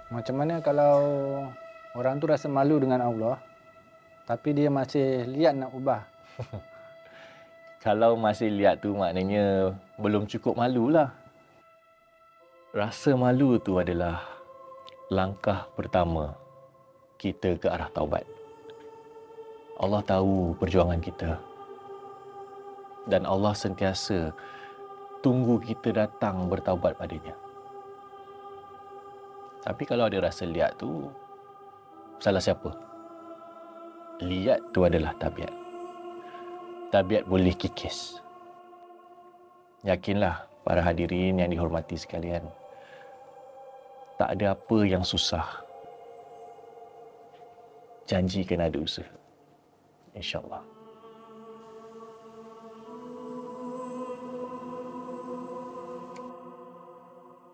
Macam mana kalau orang tu rasa malu dengan Allah, tapi dia masih lihat nak ubah? Kalau masih lihat tu maknanya belum cukup malulah. Rasa malu tu adalah langkah pertama kita ke arah taubat. Allah tahu perjuangan kita. Dan Allah sentiasa tunggu kita datang bertaubat padanya. Tapi kalau ada rasa liat tu, salah siapa? Liat tu adalah tabiat. Tabiat boleh kikis. Yakinlah para hadirin yang dihormati sekalian, tak ada apa yang susah. Janji kena ada usaha. InsyaAllah.